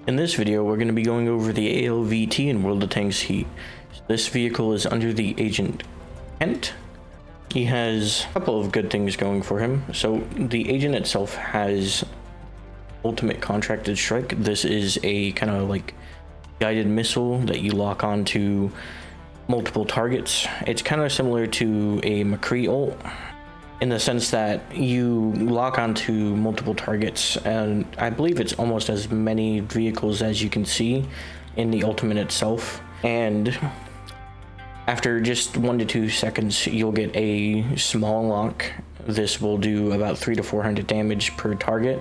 In this video, we're going to be going over the ALVT in World of Tanks Heat. So this vehicle is under the Agent Kent. He has a couple of good things going for him. So the Agent itself has ultimate contracted strike. This is a kind of like guided missile that you lock onto multiple targets. It's kind of similar to a McCree ult in the sense that you lock onto multiple targets, and I believe it's almost as many vehicles as you can see in the ultimate itself. And after just 1 to 2 seconds, you'll get a small lock. This will do about 300 to 400 damage per target.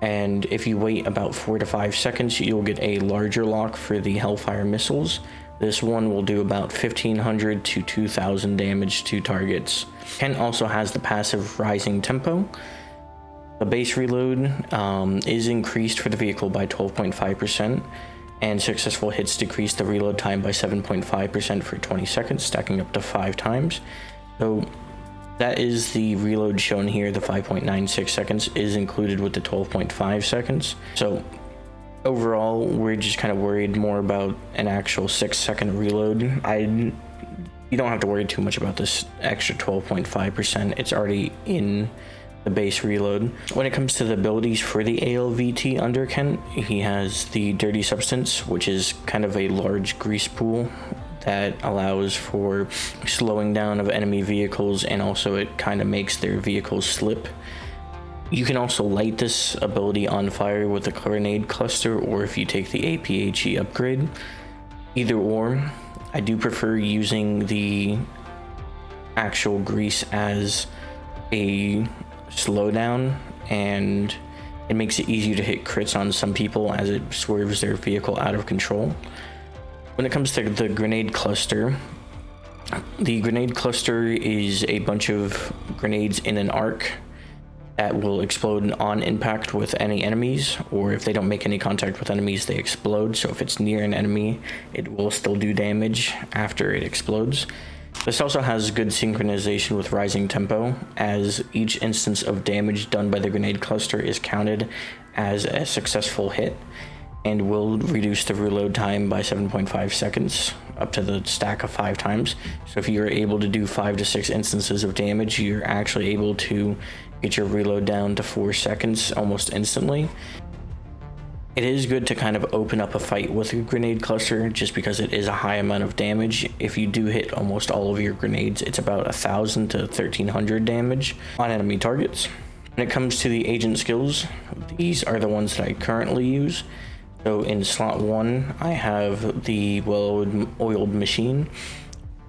And if you wait about 4 to 5 seconds, you'll get a larger lock for the Hellfire missiles. This one will do about 1500 to 2000 damage to targets. Kent also has the passive Rising Tempo. The base reload is increased for the vehicle by 12.5%, and successful hits decrease the reload time by 7.5% for 20 seconds, stacking up to 5 times. So that is the reload shown here. The 5.96 seconds is included with the 12.5 seconds. So overall, we're just kind of worried more about an actual 6-second reload. You don't have to worry too much about this extra 12.5%. It's already in the base reload. When it comes to the abilities for the ALVT under Kent, he has the Dirty Substance, which is kind of a large grease pool that allows for slowing down of enemy vehicles, and also it kind of makes their vehicles slip. You can also light this ability on fire with a grenade cluster, or if you take the APHE upgrade. Either or. I do prefer using the actual grease as a slowdown, and it makes it easier to hit crits on some people as it swerves their vehicle out of control. When it comes to the grenade cluster, the grenade cluster is a bunch of grenades in an arc that will explode on impact with any enemies, or if they don't make any contact with enemies, they explode. So if it's near an enemy, it will still do damage after it explodes. This also has good synchronization with Rising Tempo, as each instance of damage done by the grenade cluster is counted as a successful hit, and will reduce the reload time by 7.5 seconds up to the stack of 5 times. So if you're able to do 5 to 6 instances of damage, you're actually able to get your reload down to 4 seconds almost instantly. It is good to kind of open up a fight with a grenade cluster, just because it is a high amount of damage. If you do hit almost all of your grenades, it's about 1000 to 1300 damage on enemy targets. When it comes to the agent skills, these are the ones that I currently use. So in slot 1, I have the well-oiled machine,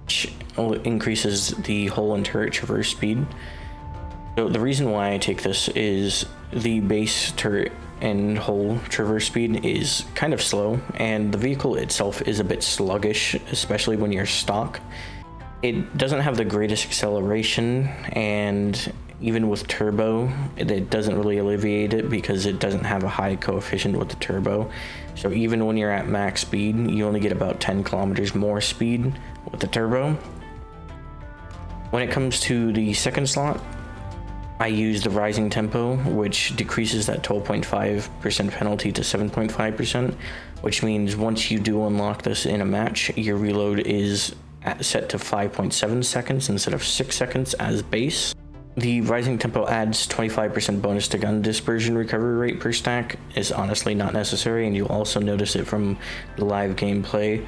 which increases the hull and turret traverse speed. So the reason why I take this is the base turret and hull traverse speed is kind of slow, and the vehicle itself is a bit sluggish, especially when you're stock. It doesn't have the greatest acceleration, and even with turbo, it doesn't really alleviate it because it doesn't have a high coefficient with the turbo. So even when you're at max speed, you only get about 10 kilometers more speed with the turbo. When it comes to the second slot, I use the Rising Tempo, which decreases that 12.5% penalty to 7.5%, which means once you do unlock this in a match, your reload is set to 5.7 seconds instead of 6 seconds as base. The Rising Tempo adds 25% bonus to gun dispersion recovery rate per stack. Is honestly not necessary, and you'll also notice it from the live gameplay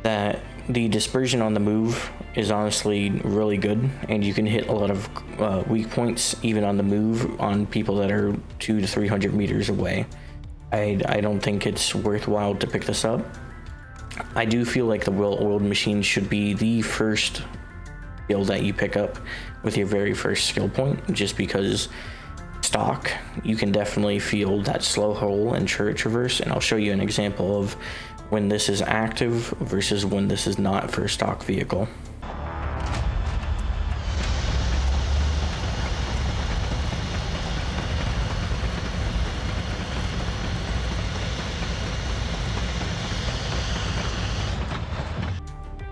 that the dispersion on the move is honestly really good, and you can hit a lot of weak points even on the move on people that are 200 to 300 meters away. I don't think it's worthwhile to pick this up. I do feel like the well-oiled machine should be the first skill that you pick up with your very first skill point, just because stock, you can definitely feel that slow hull and turret traverse, and I'll show you an example of when this is active versus when this is not for a stock vehicle.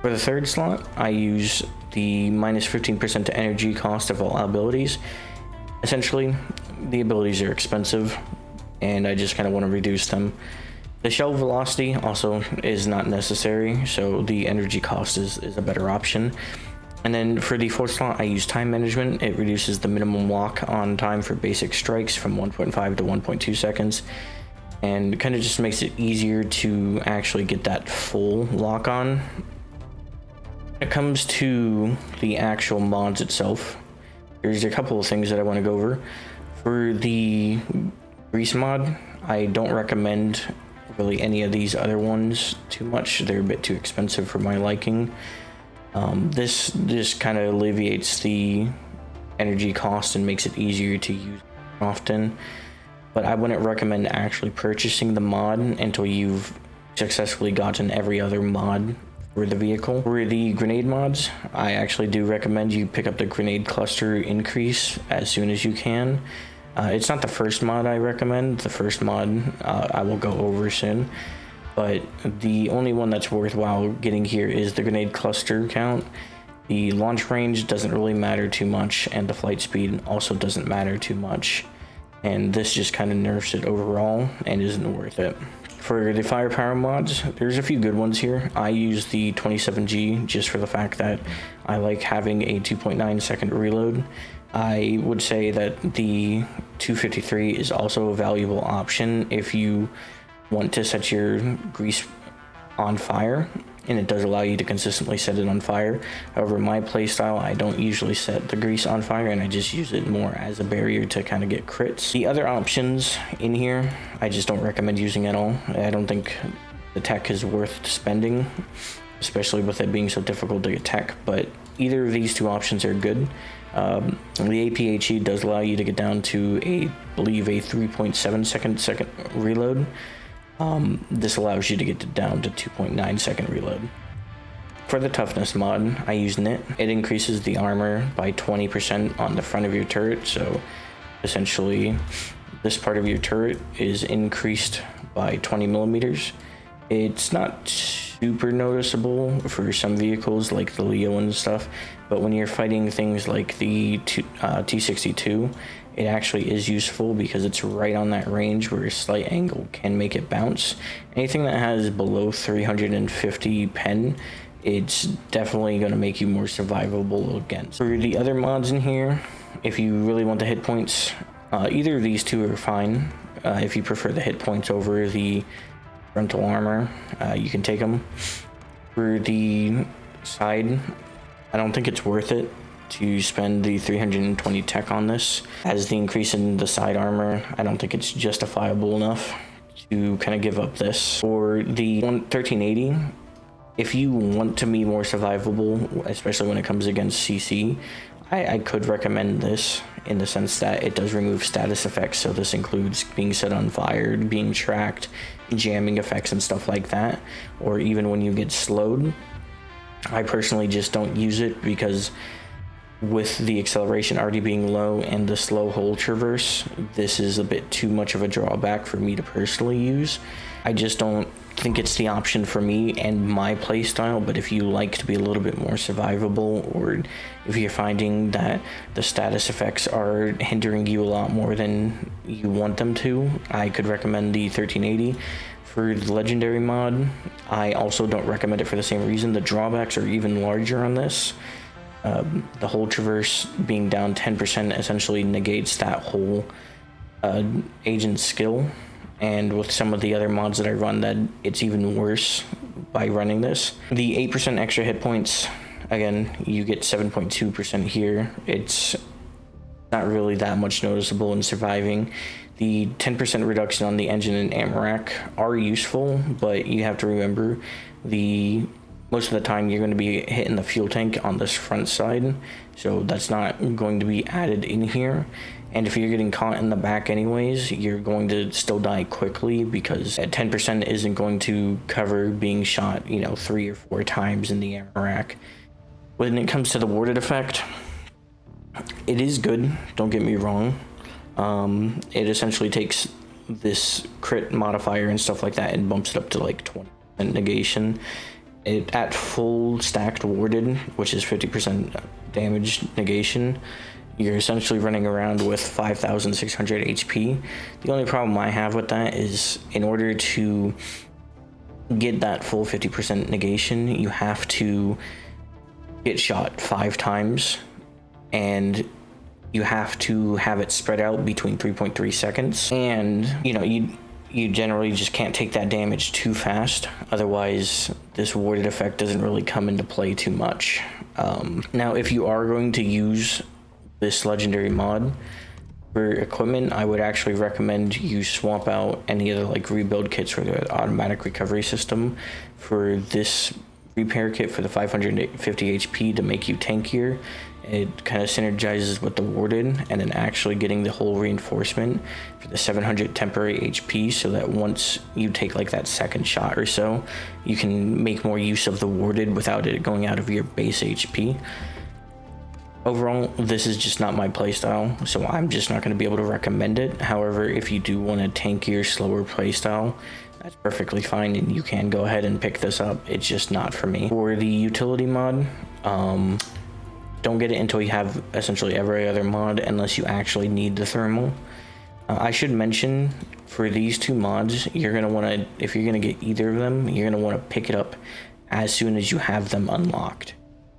For the third slot, I use the minus 15% to energy cost of all abilities. Essentially, the abilities are expensive. and I just kind of want to reduce them. The shell velocity also is not necessary, so the energy cost is a better option. And then for the 4th slot, I use time management. It reduces the minimum lock on time for basic strikes from 1.5 to 1.2 seconds, and kind of just makes it easier to actually get that full lock on. When it comes to the actual mods itself, there's a couple of things that I want to go over. For the grease mod, I don't recommend really any of these other ones too much. They're a bit too expensive for my liking. This just kind of alleviates the energy cost and makes it easier to use often, but I wouldn't recommend actually purchasing the mod until you've successfully gotten every other mod for the vehicle. For the grenade mods, I actually do recommend you pick up the grenade cluster increase as soon as you can. It's not the first mod I recommend. The first mod I will go over soon, but the only one that's worthwhile getting here is the grenade cluster count. The launch range doesn't really matter too much, and the flight speed also doesn't matter too much, and this just kind of nerfs it overall and isn't worth it. For the firepower mods, there's a few good ones here. I use the 27G just for the fact that I like having a 2.9 second reload. I would say that the 253 is also a valuable option if you want to set your grease on fire, and it does allow you to consistently set it on fire. However, my playstyle, I don't usually set the grease on fire, and I just use it more as a barrier to kind of get crits. The other options in here, I just don't recommend using at all. I don't think the tech is worth spending, especially with it being so difficult to get tech, but either of these two options are good. The APHE does allow you to get down to I believe a 3.7 second reload. This allows you to get down to 2.9 second reload. For the toughness mod, I use knit. It increases the armor by 20% on the front of your turret, so essentially this part of your turret is increased by 20 millimeters. It's not super noticeable for some vehicles like the Leo and stuff, but when you're fighting things like the T62, it actually is useful because it's right on that range where a slight angle can make it bounce. Anything that has below 350 pen, it's definitely going to make you more survivable against. For the other mods in here, if you really want the hit points, either of these two are fine. If you prefer the hit points over the frontal armor, you can take them. For the side, I don't think it's worth it to spend the 320 tech on this. As the increase in the side armor, I don't think it's justifiable enough to kind of give up this. For the 1380, if you want to be more survivable, especially when it comes against CC, I could recommend this in the sense that it does remove status effects. So this includes being set on fire, being tracked, jamming effects and stuff like that, or even when you get slowed. I personally just don't use it because with the acceleration already being low and the slow hole traverse, this is a bit too much of a drawback for me to personally use. I just don't think it's the option for me and my playstyle, but if you like to be a little bit more survivable, or if you're finding that the status effects are hindering you a lot more than you want them to, I could recommend the 1380. For the legendary mod, I also don't recommend it for the same reason. The drawbacks are even larger on this. The whole traverse being down 10% essentially negates that whole agent skill, and with some of the other mods that I run, that it's even worse by running this. The 8% extra hit points, again, you get 7.2% here. It's not really that much noticeable in surviving. The 10% reduction on the engine and ammo rack are useful, but you have to remember most of the time you're going to be hitting the fuel tank on this front side, so that's not going to be added in here. And if you're getting caught in the back anyways, you're going to still die quickly, because at 10% isn't going to cover being shot, 3 or 4 times in the ammo rack. When it comes to the warded effect, it is good, don't get me wrong. It essentially takes this crit modifier and stuff like that and bumps it up to like 20% negation. At full stacked warded, which is 50% damage negation, you're essentially running around with 5,600 HP. The only problem I have with that is in order to get that full 50% negation, you have to get shot 5 times, and you have to have it spread out between 3.3 seconds. And you know, you generally just can't take that damage too fast, otherwise this warded effect doesn't really come into play too much. Now if you are going to use this legendary mod for equipment, I would actually recommend you swap out any other like rebuild kits for the automatic recovery system for this repair kit for the 550 HP to make you tankier. It kind of synergizes with the warded, and then actually getting the whole reinforcement for the 700 temporary HP, so that once you take like that second shot or so, you can make more use of the warded without it going out of your base HP. Overall, this is just not my playstyle, so I'm just not going to be able to recommend it. However, if you do want a tankier, slower playstyle, that's perfectly fine, and you can go ahead and pick this up. It's just not for me. For the utility mod, don't get it until you have essentially every other mod, unless you actually need the thermal. I should mention, for these 2 mods, you're going to want to, if you're going to get either of them, you're going to want to pick it up as soon as you have them unlocked,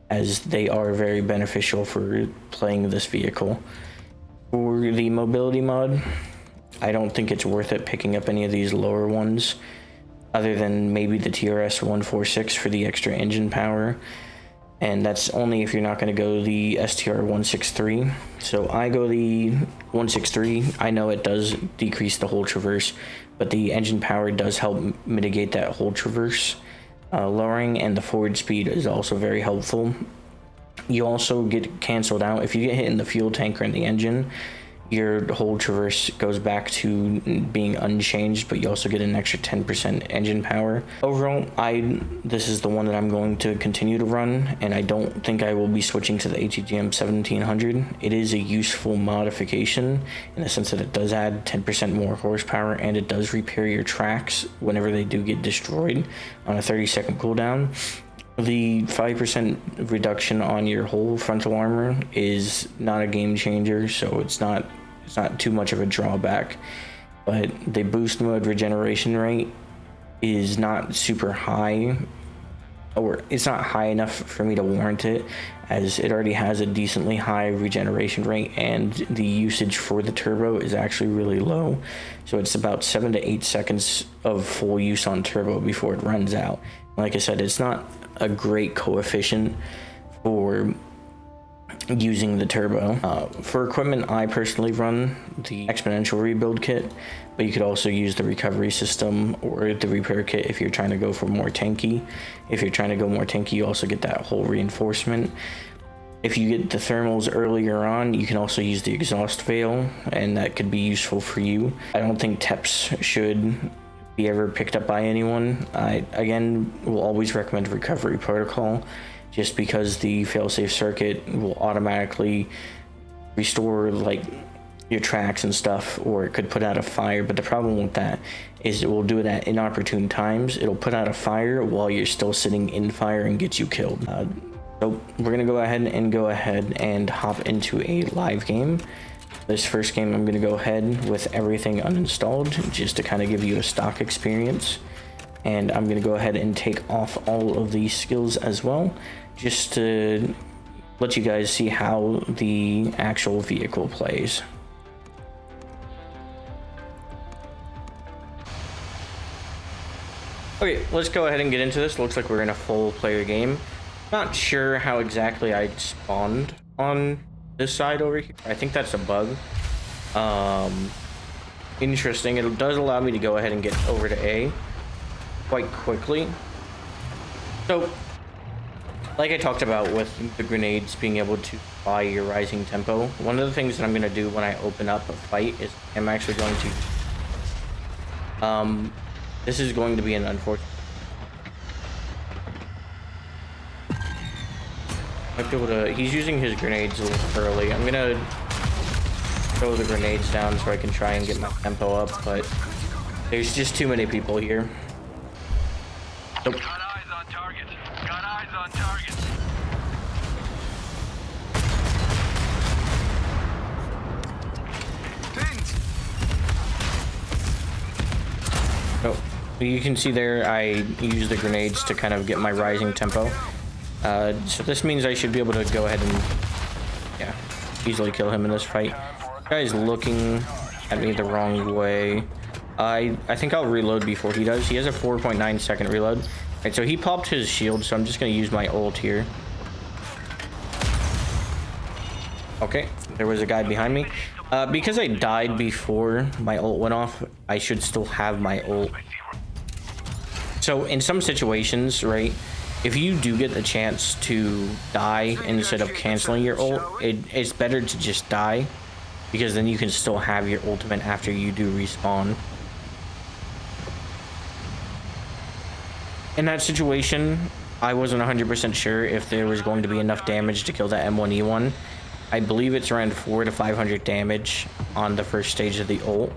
as they are very beneficial for playing this vehicle. For the mobility mod, I don't think it's worth it picking up any of these lower ones, other than maybe the TRS 146 for the extra engine power. And that's only if you're not going to go the STR 163. So I go the 163. I know it does decrease the whole traverse, but the engine power does help mitigate that whole traverse lowering, and the forward speed is also very helpful. You also get canceled out if you get hit in the fuel tank or in the engine. Your whole traverse goes back to being unchanged, but you also get an extra 10% engine power. Overall, this is the one that I'm going to continue to run, and I don't think I will be switching to the ATGM 1700. It is a useful modification in the sense that it does add 10% more horsepower, and it does repair your tracks whenever they do get destroyed on a 30-second cooldown. The 5% reduction on your whole frontal armor is not a game changer, so it's not too much of a drawback. But the boost mode regeneration rate is not super high, or it's not high enough for me to warrant it, as it already has a decently high regeneration rate, and the usage for the turbo is actually really low. So it's about 7 to 8 seconds of full use on turbo before it runs out. Like I said, it's not a great coefficient for using the turbo. For equipment, I personally run the exponential rebuild kit, but you could also use the recovery system or the repair kit if you're trying to go for more tanky. If you're trying to go more tanky, you also get that whole reinforcement. If you get the thermals earlier on, you can also use the exhaust veil, and that could be useful for you. I don't think TEPs should be ever picked up by anyone. I again will always recommend recovery protocol, just because the failsafe circuit will automatically restore like your tracks and stuff, or it could put out a fire. But the problem with that is it will do it at inopportune times. It'll put out a fire while you're still sitting in fire and get you killed. So we're gonna go ahead and hop into a live game. This first game, I'm going to go ahead with everything uninstalled, just to kind of give you a stock experience. And I'm going to go ahead and take off all of these skills as well, just to let you guys see how the actual vehicle plays. Okay, let's go ahead and get into this. Looks like we're in a full player game. Not sure how exactly I spawned on this side over here. I think that's a bug. Interesting. It does allow me to go ahead and get over to A quite quickly. So, like I talked about with the grenades being able to buy your rising tempo, one of the things that I'm going to do when I open up a fight is I'm actually going to this is going to be an unfortunate. Might be able to. He's using his grenades a little early. I'm gonna throw the grenades down so I can try and get my tempo up, but there's just too many people here. Nope. Got eyes on target. Got eyes on target. So you can see there, I use the grenades to kind of get my rising tempo. So this means I should be able to go ahead and, yeah, easily kill him in this fight. This guy's looking at me the wrong way. I think I'll reload before he does. He has a 4.9 second reload. Right, so he popped his shield, so I'm just going to use my ult here. Okay, there was a guy behind me. Because I died before my ult went off, I should still have my ult. So in some situations, right, if you do get the chance to die instead of canceling your ult, it's better to just die, because then you can still have your ultimate after you do respawn. In that situation, I wasn't 100% sure if there was going to be enough damage to kill that M1E1. I believe it's around 400 to 500 damage on the first stage of the ult,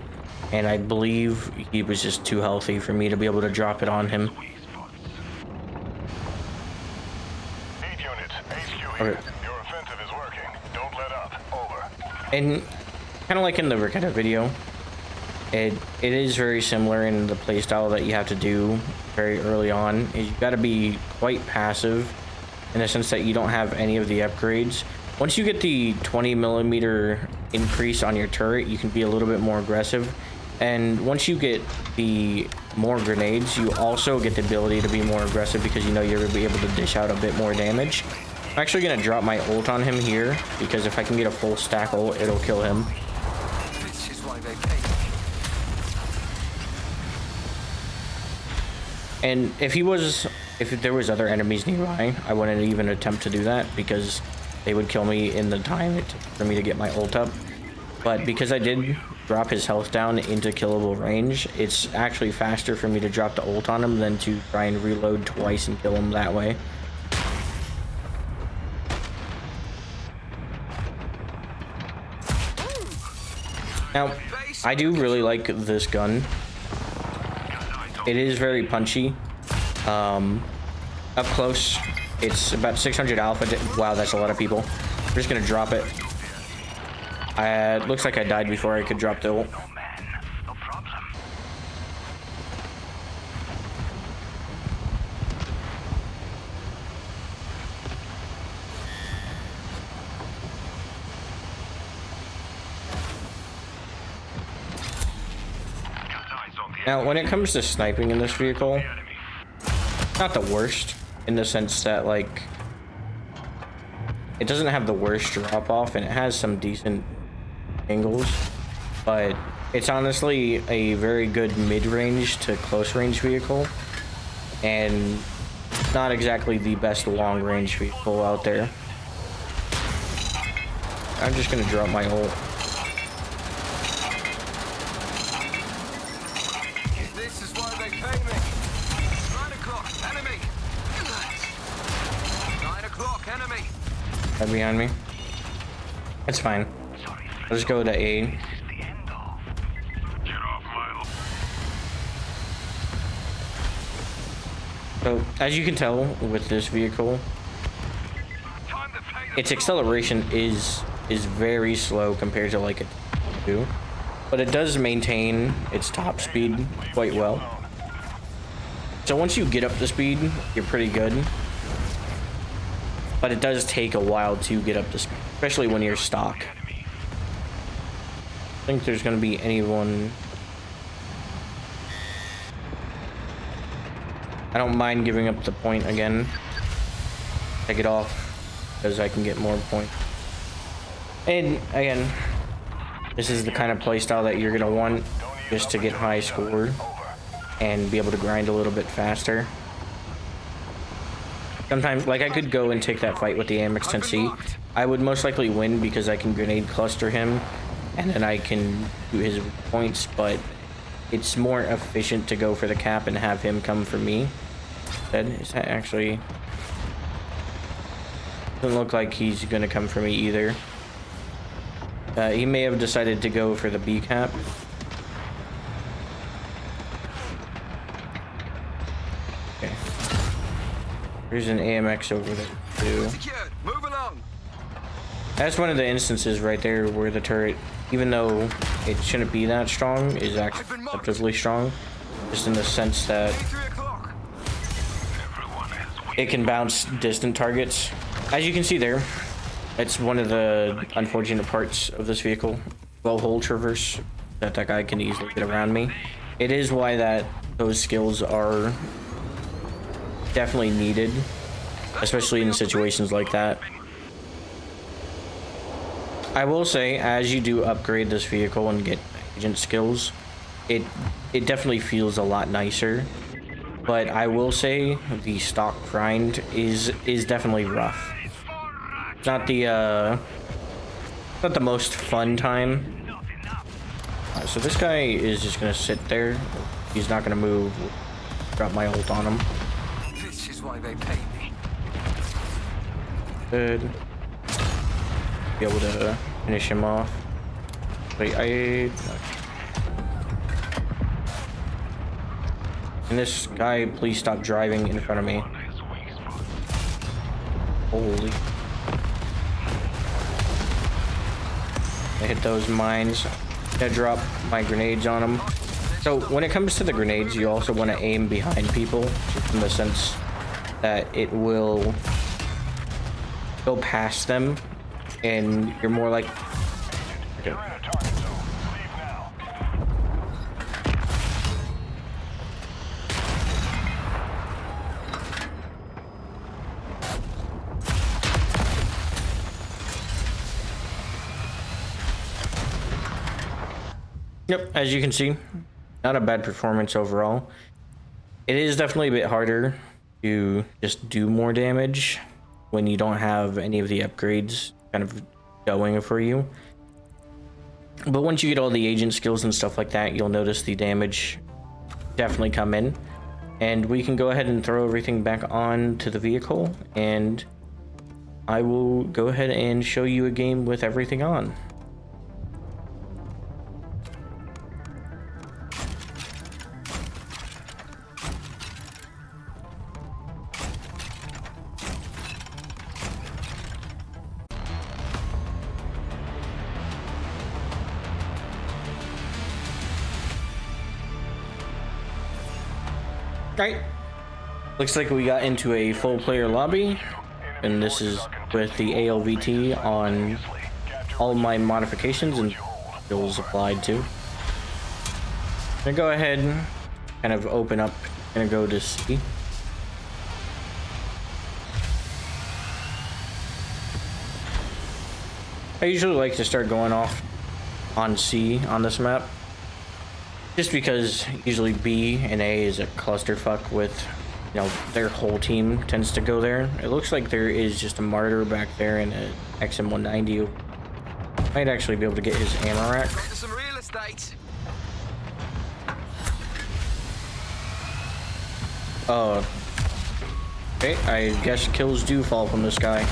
and I believe he was just too healthy for me to be able to drop it on him. Okay. Your offensive is working. Don't let up. Over. And kind of like in the Ricketta video, it is very similar in the playstyle that you have to do very early on. You got to be quite passive in the sense that you don't have any of the upgrades. Once you get the 20mm increase on your turret, you can be a little bit more aggressive. And once you get the more grenades, you also get the ability to be more aggressive, because you know you're going to be able to dish out a bit more damage. I'm actually going to drop my ult on him here, because if I can get a full stack ult, it'll kill him. This is why they came. And if there was other enemies nearby, I wouldn't even attempt to do that, because they would kill me in the time it took for me to get my ult up. But because I did drop his health down into killable range, it's actually faster for me to drop the ult on him than to try and reload twice and kill him that way. Now, I do really like this gun. It is very punchy. Up close, it's about 600 alpha. Wow, that's a lot of people. I'm just gonna drop it. It looks like I died before I could drop the ult. Now, when it comes to sniping in this vehicle, not the worst, in the sense that, like, it doesn't have the worst drop off, and it has some decent angles, but it's honestly a very good mid-range to close-range vehicle, and not exactly the best long-range vehicle out there. I'm just gonna drop my ult. Right behind me. That's fine. I'll just go to A. So, as you can tell with this vehicle, its acceleration is very slow compared to like a 2, but it does maintain its top speed quite well. So once you get up to speed, you're pretty good. But it does take a while to get up to speed, especially when you're stock. I think there's going to be anyone. I don't mind giving up the point again. Take it off, because I can get more points. And again, this is the kind of playstyle that you're going to want just to get high score and be able to grind a little bit faster. Sometimes, like, I could go and take that fight with the AMX 10C. I would most likely win because I can grenade cluster him, and then I can do his points, but it's more efficient to go for the cap and have him come for me. Is that actually... Doesn't look like he's gonna come for me either. He may have decided to go for the B cap. Okay. There's an AMX over there too. Move along. That's one of the instances right there where the turret, even though it shouldn't be that strong, is actually deceptively strong. just in the sense that 3 o'clock. it can bounce distant targets. As you can see there, it's one of the unfortunate parts of this vehicle. Well, hole traverse, that guy can easily get around me. It is why that those skills are definitely needed, especially in situations like that. I will say, as you do upgrade this vehicle and get agent skills, it definitely feels a lot nicer. But I will say the stock grind is definitely rough. It's not the most fun time. So this guy is just gonna sit there. He's not gonna move. Drop my ult on him. This is why they pay me. Good. Be able to finish him off. Wait, and this guy, please stop driving in front of me. Holy. I hit those mines. I drop my grenades on them. So when it comes to the grenades, you also want to aim behind people, just in the sense that it will go past them, and you're more like. Okay. You're in a target zone. Leave now. Yep, as you can see, not a bad performance overall. It is definitely a bit harder to just do more damage when you don't have any of the upgrades kind of going for you. But once you get all the agent skills and stuff like that, you'll notice the damage definitely come in. And we can go ahead and throw everything back on to the vehicle, and I will go ahead and show you a game with everything on. Right, looks like we got into a full player lobby, and this is with the ALVT on all my modifications and skills applied to. I'm gonna go ahead and kind of open up, gonna go to C. I usually like to start going off on C on this map, just because usually B and A is a clusterfuck with, you know, their whole team tends to go there. It looks like there is just a martyr back there and an XM190. Might actually be able to get his ammo rack. Some real estate. Oh. Okay, I guess kills do fall from this guy.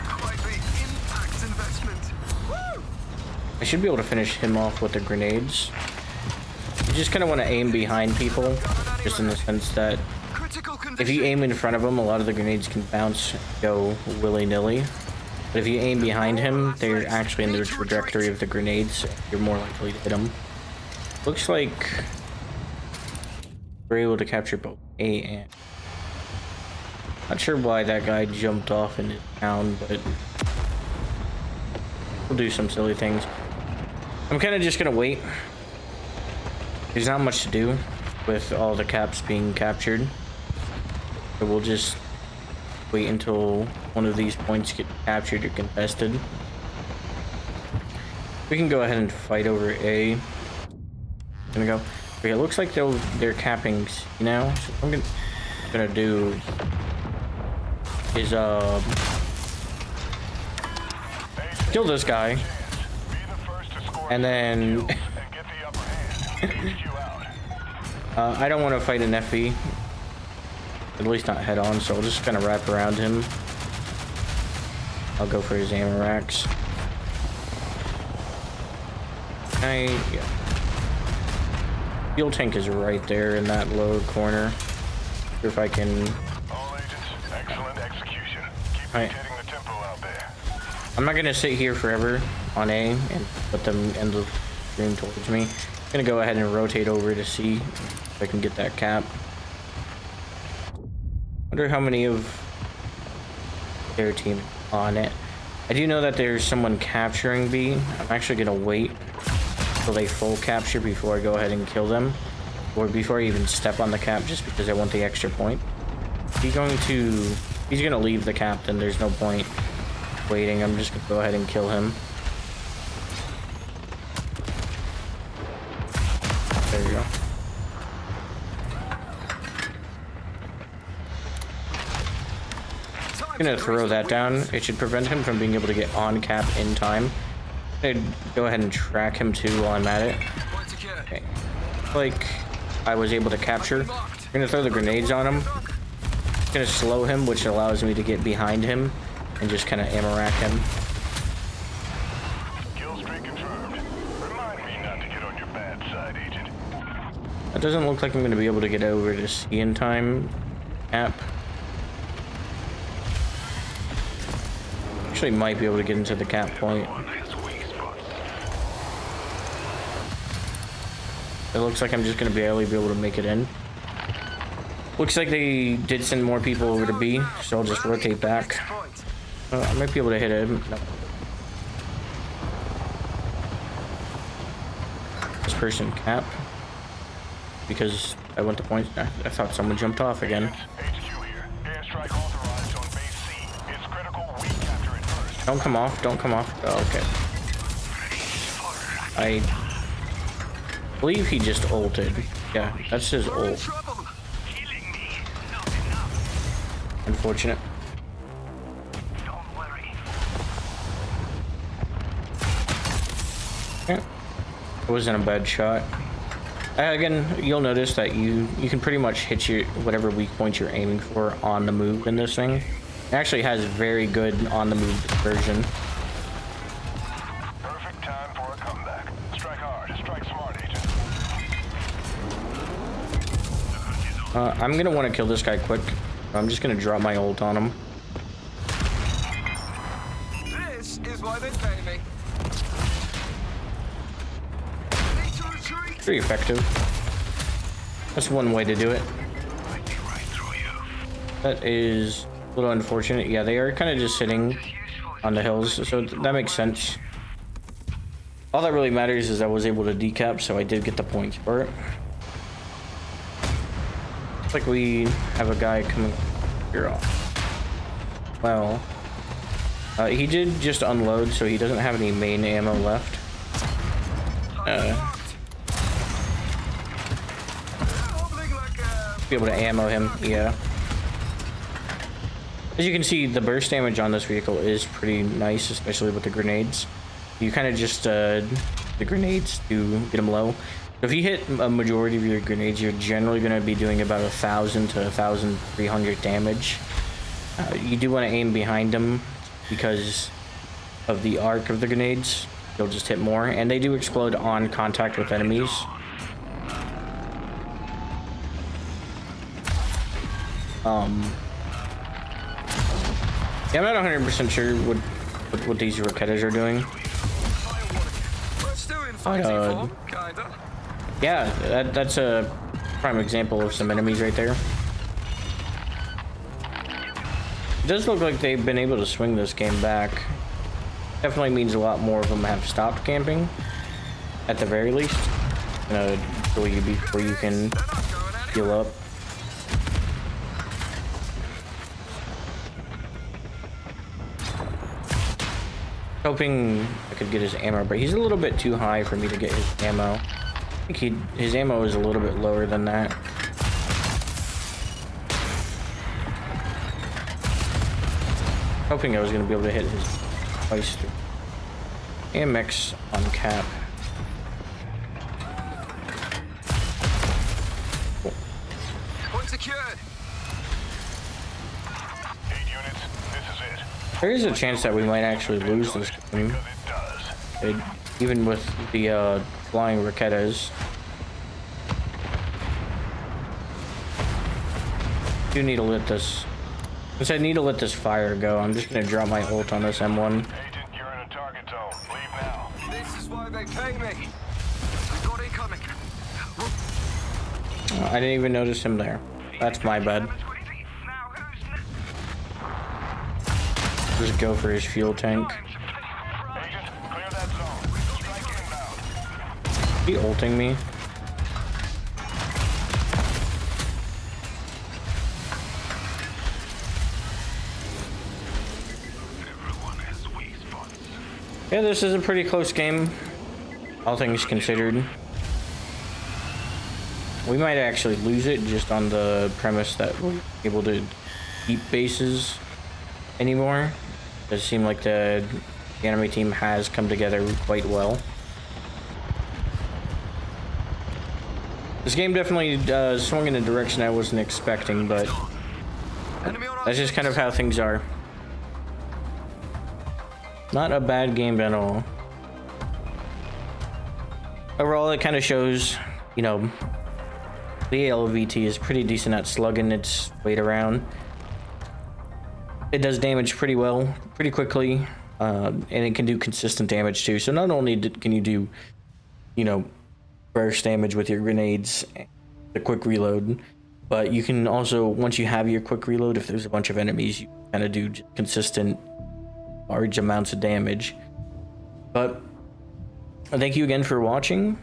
Quite the impact investment. Woo! I should be able to finish him off with the grenades. You just kind of want to aim behind people, just in the sense that if you aim in front of them, a lot of the grenades can bounce, go willy-nilly. But if you aim behind him, they're actually in the trajectory of the grenades. You're more likely to hit them. Looks like we're able to capture both A and... Not sure why that guy jumped off in his town, but we'll do some silly things. I'm kind of just gonna wait. There's not much to do with all the caps being captured. So we'll just wait until one of these points get captured or contested. We can go ahead and fight over A. Gonna go. Okay, it looks like they're capping C now. So what I'm gonna do is kill this guy, and then I don't want to fight an FE, at least not head on, so I'll just kind of wrap around him. I'll go for his ammo racks. Yeah. Fuel tank is right there in that low corner. See if I can. All agents, excellent execution. Keep getting the tempo out there. I'm not gonna sit here forever on A and put them in the room towards me. Gonna go ahead and rotate over to see if I can get that cap. Wonder how many of their team on it. I do know that there's someone capturing B. I'm actually gonna wait until they full capture before I go ahead and kill them, or before I even step on the cap, just because I want the extra point. He's gonna leave the cap, then there's no point waiting. I'm just gonna go ahead and kill him. There you go. I'm gonna throw that down. It should prevent him from being able to get on cap in time. I'd go ahead and track him too while I'm at it. Okay. Like I was able to capture. I'm gonna throw the grenades on him. I'm gonna slow him, which allows me to get behind him and just kind of ammo rack him. Kill streak confirmed. Remind me not to get on your bad side, Agent. It doesn't look like I'm gonna be able to get over to C in time. Cap. Actually might be able to get into the cap point. It looks like I'm just gonna barely be able to make it in. Looks like they did send more people over to B, so I'll just rotate back. I might be able to hit him. No. This person cap. Because I went to point. I thought someone jumped off again. HQ here. Airstrike authorized on base C. It's critical we capture it first. Don't come off, don't come off. Oh, okay. I believe he just ulted. Yeah, that's his ult. Unfortunate. Yeah, it wasn't a bad shot. Again, you'll notice that you can pretty much hit your whatever weak point you're aiming for on the move in this thing. It actually has very good on the move version. Perfect time for a comeback. Strike hard, strike smart, Agent. I'm gonna want to kill this guy quick. I'm just gonna drop my ult on him. This is why they pay me. Need to retreat. Pretty effective. That's one way to do it. That is a little unfortunate. Yeah, they are kind of just sitting on the hills, so that makes sense. All that really matters is I was able to decap, so I did get the points for it. Looks like we have a guy coming here off. Well, he did just unload, so he doesn't have any main ammo left. Be able to ammo him, yeah. As you can see, the burst damage on this vehicle is pretty nice, especially with the grenades. You kind of just the grenades to get them low. If you hit a majority of your grenades, you're generally going to be doing about 1,000 to 1,300 damage. You do want to aim behind them because of the arc of the grenades. You'll just hit more, and they do explode on contact with enemies. Yeah, I'm not 100% sure what these Rocketas are doing. Yeah, that's a prime example of some enemies right there. It does look like they've been able to swing this game back. Definitely means a lot more of them have stopped camping, at the very least. Kill you before you can heal up. Hoping I could get his ammo, but he's a little bit too high for me to get his ammo. I think his ammo is a little bit lower than that. Hoping I was going to be able to hit his twice through. AMX on cap. Cool. Point secured. 8 units, this is it. There is a chance that we might actually lose this game. Even with the flying Rocketas. Do need to let this. Since I need to let this fire go, I'm just gonna drop my ult on this M1. Agent, you're in a target zone. Leave now. This is why they pay me. We've got incoming. I didn't even notice him there. That's my bad. Just go for his fuel tank. Agent, clear that zone. Strike inbound. He ulting me. Yeah, this is a pretty close game, all things considered. We might actually lose it just on the premise that we're able to keep bases anymore. It does seem like the enemy team has come together quite well. This game definitely swung in a direction I wasn't expecting, but that's just kind of how things are. Not a bad game at all. Overall, it kind of shows, you know, the ALVT is pretty decent at slugging its weight around. It does damage pretty well, pretty quickly, and it can do consistent damage too. So not only can you do, you know, burst damage with your grenades, the quick reload, but you can also, once you have your quick reload, if there's a bunch of enemies, you kind of do consistent large amounts of damage. But thank you again for watching.